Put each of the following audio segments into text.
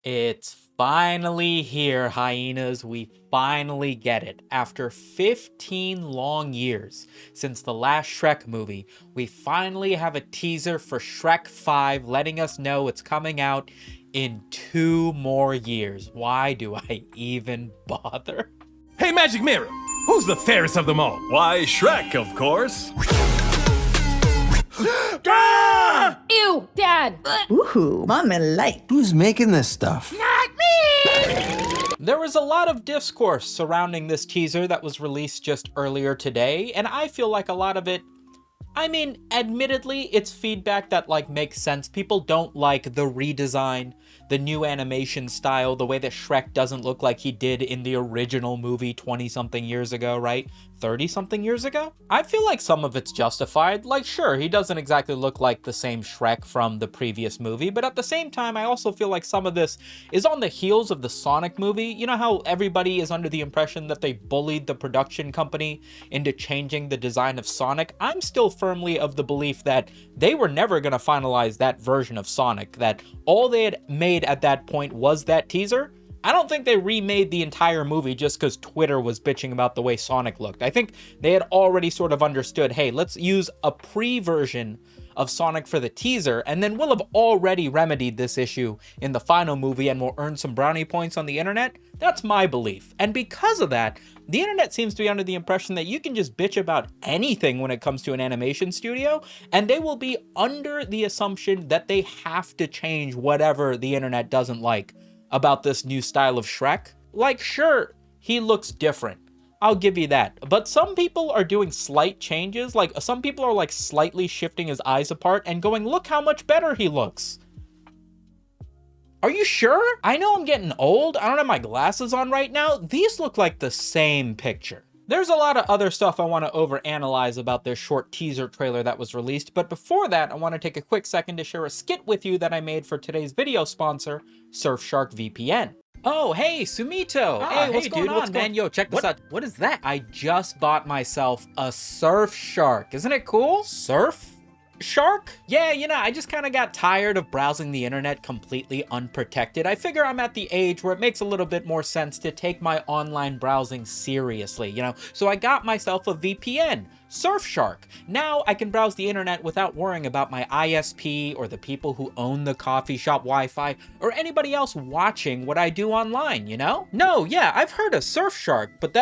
It's finally here, hyenas. We finally get it. After 15 long years since the last Shrek movie, we finally have a teaser for Shrek 5 letting us know it's coming out in 2 more years. Why do I even bother? Hey, Magic Mirror, who's the fairest of them all? Why, Shrek, of course. Ah! Ew, Dad! Ooh, Mommy like. Who's making this stuff? Not me! There was a lot of discourse surrounding this teaser that was released just earlier today, and I feel like a lot of it, I mean, admittedly, it's feedback that, makes sense. People don't like the redesign, the new animation style, the way that Shrek doesn't look like he did in the original movie 20-something years ago, right? 30-something years ago? I feel like some of it's justified. Sure, he doesn't exactly look like the same Shrek from the previous movie, but at the same time, I also feel like some of this is on the heels of the Sonic movie. You know how everybody is under the impression that they bullied the production company into changing the design of Sonic? I'm still firmly of the belief that they were never going to finalize that version of Sonic, that all they had made at that point was that teaser. I don't think they remade the entire movie just because Twitter was bitching about the way Sonic looked. I think they had already sort of understood, hey, let's use a pre-version of Sonic for the teaser, and then we'll have already remedied this issue in the final movie and we'll earn some brownie points on the internet. That's my belief. And because of that, the internet seems to be under the impression that you can just bitch about anything when it comes to an animation studio, and they will be under the assumption that they have to change whatever the internet doesn't like about this new style of Shrek. Sure, he looks different. I'll give you that. But some people are doing slight changes. Some people are slightly shifting his eyes apart and going, look how much better he looks. Are you sure? I know I'm getting old. I don't have my glasses on right now. These look like the same picture. There's a lot of other stuff I want to overanalyze about this short teaser trailer that was released, but before that, I want to take a quick second to share a skit with you that I made for today's video sponsor, Surfshark VPN. Oh, hey, Sumito! Hey, what's going on, man? Yo, check this out. What is that? I just bought myself a Surfshark. Isn't it cool? Surfshark? Yeah, I just kind of got tired of browsing the internet completely unprotected. I figure I'm at the age where it makes a little bit more sense to take my online browsing seriously, So I got myself a VPN, Surfshark. Now I can browse the internet without worrying about my ISP or the people who own the coffee shop Wi-Fi or anybody else watching what I do online, No, yeah, I've heard of Surfshark, but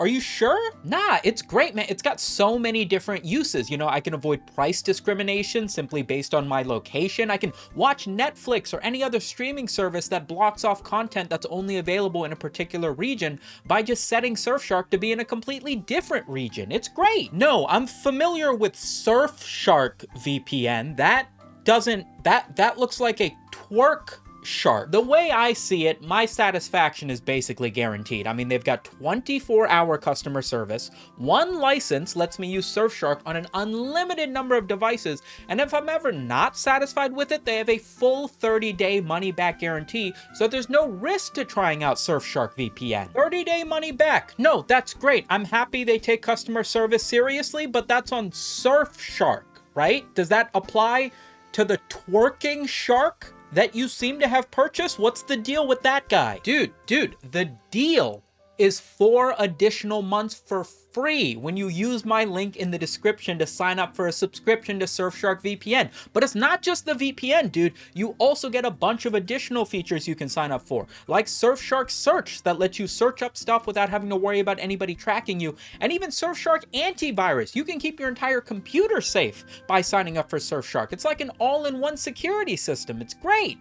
are you sure? Nah, it's great, man. It's got so many different uses. I can avoid price discrimination simply based on my location. I can watch Netflix or any other streaming service that blocks off content that's only available in a particular region by just setting Surfshark to be in a completely different region. It's great. No, I'm familiar with Surfshark VPN. That looks like a twerk shark. The way I see it, my satisfaction is basically guaranteed. I mean, they've got 24-hour customer service. One license lets me use Surfshark on an unlimited number of devices, and if I'm ever not satisfied with it, they have a full 30-day money-back guarantee, so there's no risk to trying out Surfshark VPN. 30-day money back. No, that's great. I'm happy they take customer service seriously, but that's on Surfshark, right? Does that apply to the twerking shark that you seem to have purchased? What's the deal with that guy? Dude, the deal is 4 additional months for free when you use my link in the description to sign up for a subscription to Surfshark VPN. But it's not just the VPN, dude. You also get a bunch of additional features you can sign up for, like Surfshark Search that lets you search up stuff without having to worry about anybody tracking you, and even Surfshark Antivirus. You can keep your entire computer safe by signing up for Surfshark. It's like an all-in-one security system. It's great.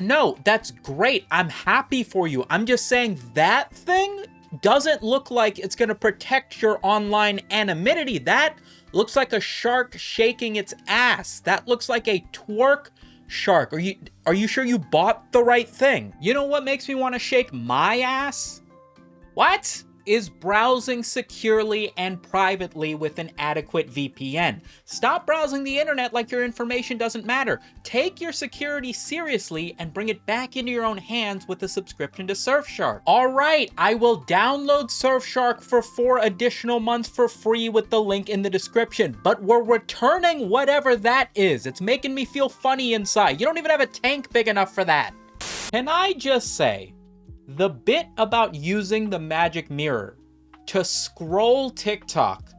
No, that's great. I'm happy for you. I'm just saying that thing doesn't look like it's going to protect your online anonymity. That looks like a shark shaking its ass. That looks like a twerk shark. Are you sure you bought the right thing? You know what makes me want to shake my ass? What? Is browsing securely and privately with an adequate VPN. Stop browsing the internet like your information doesn't matter. Take your security seriously and bring it back into your own hands with a subscription to Surfshark. All right, I will download Surfshark for 4 additional months for free with the link in the description, but we're returning whatever that is. It's making me feel funny inside. You don't even have a tank big enough for that. Can I just say, the bit about using the magic mirror to scroll TikTok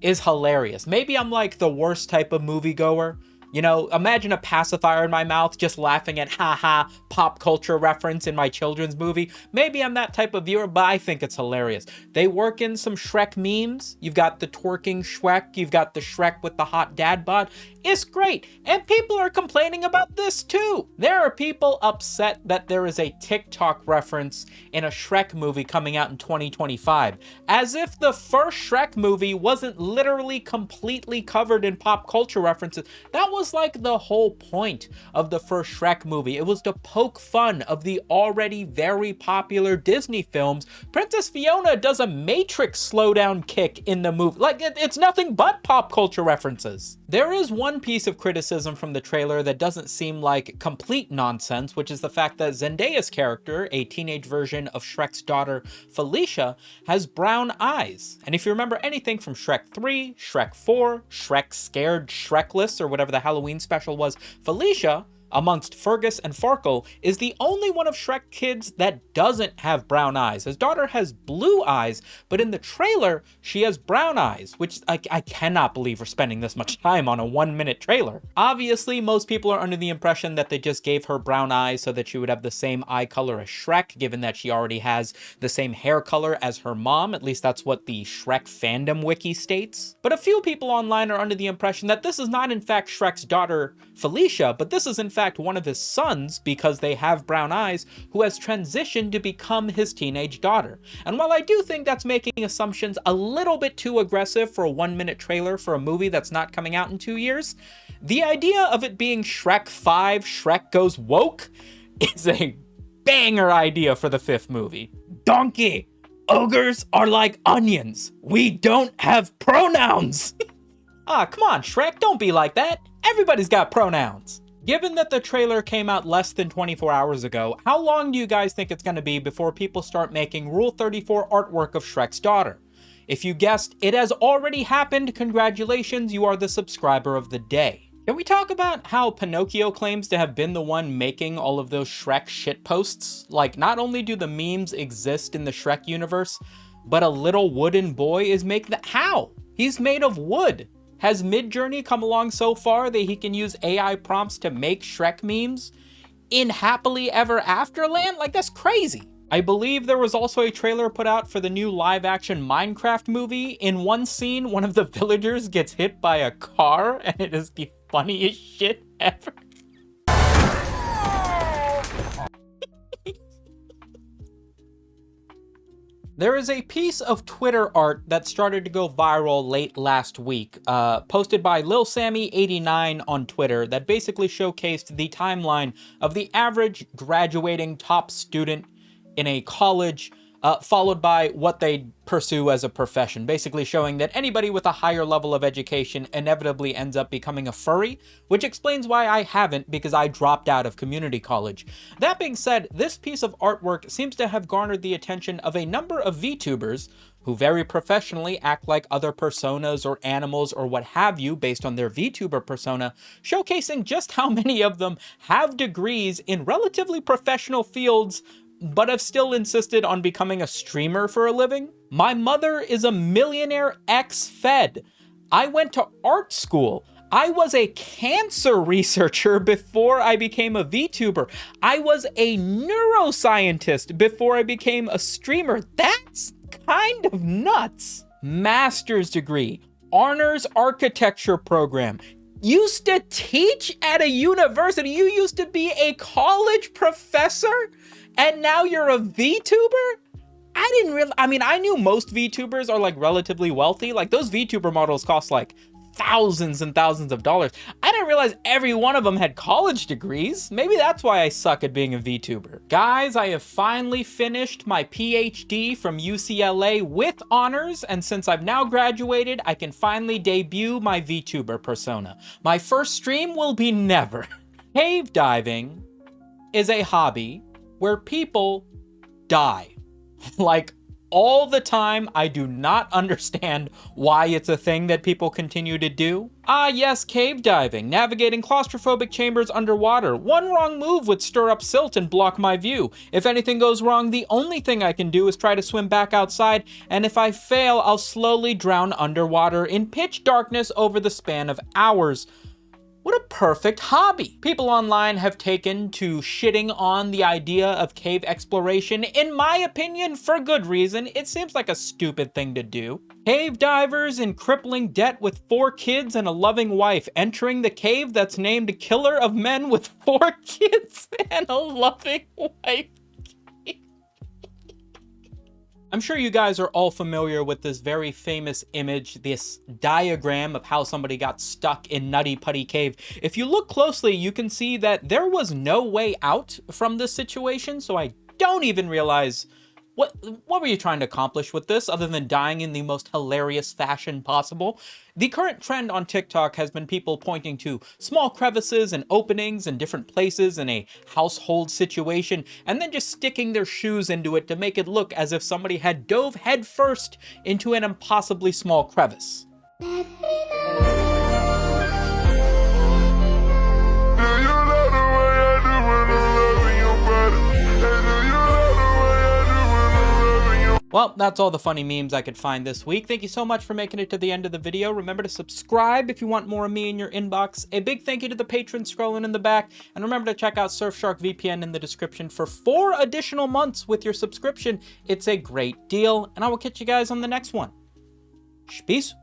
is hilarious. Maybe I'm like the worst type of moviegoer. You know, imagine a pacifier in my mouth just laughing at haha pop culture reference in my children's movie. Maybe I'm that type of viewer, but I think it's hilarious. They work in some Shrek memes. You've got the twerking Shrek. You've got the Shrek with the hot dad bod. It's great. And people are complaining about this too. There are people upset that there is a TikTok reference in a Shrek movie coming out in 2025. As if the first Shrek movie wasn't literally completely covered in pop culture references. That was like the whole point of the first Shrek movie. It was to poke fun of the already very popular Disney films. Princess Fiona does a Matrix slowdown kick in the movie. Like, it's nothing but pop culture references. There is one piece of criticism from the trailer that doesn't seem like complete nonsense, which is the fact that Zendaya's character, a teenage version of Shrek's daughter Felicia, has brown eyes. And if you remember anything from Shrek 3, Shrek 4, Shrek Scared Shrekless, or whatever the Halloween special was, Felicia, amongst Fergus and Farkle, is the only one of Shrek kids that doesn't have brown eyes. His daughter has blue eyes, but in the trailer, she has brown eyes, which I cannot believe we're spending this much time on a 1-minute trailer. Obviously, most people are under the impression that they just gave her brown eyes so that she would have the same eye color as Shrek, given that she already has the same hair color as her mom. At least that's what the Shrek fandom wiki states. But a few people online are under the impression that this is not in fact Shrek's daughter, Felicia, but this is in fact one of his sons, because they have brown eyes, who has transitioned to become his teenage daughter. And while I do think that's making assumptions a little bit too aggressive for a 1-minute trailer for a movie that's not coming out in 2 years, the idea of it being Shrek 5, Shrek Goes Woke, is a banger idea for the 5th movie. Donkey! Ogres are like onions. We don't have pronouns! Ah, come on, Shrek, don't be like that. Everybody's got pronouns. Given that the trailer came out less than 24 hours ago, how long do you guys think it's going to be before people start making Rule 34 artwork of Shrek's daughter? If you guessed it has already happened, congratulations, you are the subscriber of the day. Can we talk about how Pinocchio claims to have been the one making all of those Shrek shitposts? Like, not only do the memes exist in the Shrek universe, but a little wooden boy is making that. How? He's made of wood. Has Midjourney come along so far that he can use AI prompts to make Shrek memes in Happily Ever After land? Like, that's crazy. I believe there was also a trailer put out for the new live-action Minecraft movie. In one scene, one of the villagers gets hit by a car, and it is the funniest shit ever. There is a piece of Twitter art that started to go viral late last week, posted by LilSammy89 on Twitter, that basically showcased the timeline of the average graduating top student in a college, followed by what they pursue as a profession, basically showing that anybody with a higher level of education inevitably ends up becoming a furry, which explains why I haven't, because I dropped out of community college. That being said, this piece of artwork seems to have garnered the attention of a number of VTubers who very professionally act like other personas or animals or what have you based on their VTuber persona, showcasing just how many of them have degrees in relatively professional fields but have still insisted on becoming a streamer for a living. My mother is a millionaire ex-Fed. I went to art school. I was a cancer researcher before I became a VTuber. I was a neuroscientist before I became a streamer. That's kind of nuts. Master's degree, honors architecture program. Used to teach at a university. You used to be a college professor? And now you're a VTuber? I knew most VTubers are like relatively wealthy. Like, those VTuber models cost like thousands and thousands of dollars. I didn't realize every one of them had college degrees. Maybe that's why I suck at being a VTuber. Guys, I have finally finished my PhD from UCLA with honors, and since I've now graduated, I can finally debut my VTuber persona. My first stream will be never. Cave diving is a hobby where people die. Like, all the time. I do not understand why it's a thing that people continue to do. Ah yes, cave diving, navigating claustrophobic chambers underwater. One wrong move would stir up silt and block my view. If anything goes wrong, the only thing I can do is try to swim back outside, and if I fail, I'll slowly drown underwater in pitch darkness over the span of hours. What a perfect hobby. People online have taken to shitting on the idea of cave exploration. In my opinion, for good reason. It seems like a stupid thing to do. Cave divers in crippling debt with 4 kids and a loving wife entering the cave that's named Killer of Men with 4 kids and a loving wife. I'm sure you guys are all familiar with this very famous image, this diagram of how somebody got stuck in Nutty Putty Cave. If you look closely, you can see that there was no way out from this situation, so I don't even realize what were you trying to accomplish with this other than dying in the most hilarious fashion possible? The current trend on TikTok has been people pointing to small crevices and openings in different places in a household situation and then just sticking their shoes into it to make it look as if somebody had dove headfirst into an impossibly small crevice. Well, that's all the funny memes I could find this week. Thank you so much for making it to the end of the video. Remember to subscribe if you want more of me in your inbox. A big thank you to the patrons scrolling in the back. And remember to check out Surfshark VPN in the description for 4 additional months with your subscription. It's a great deal. And I will catch you guys on the next one. Peace.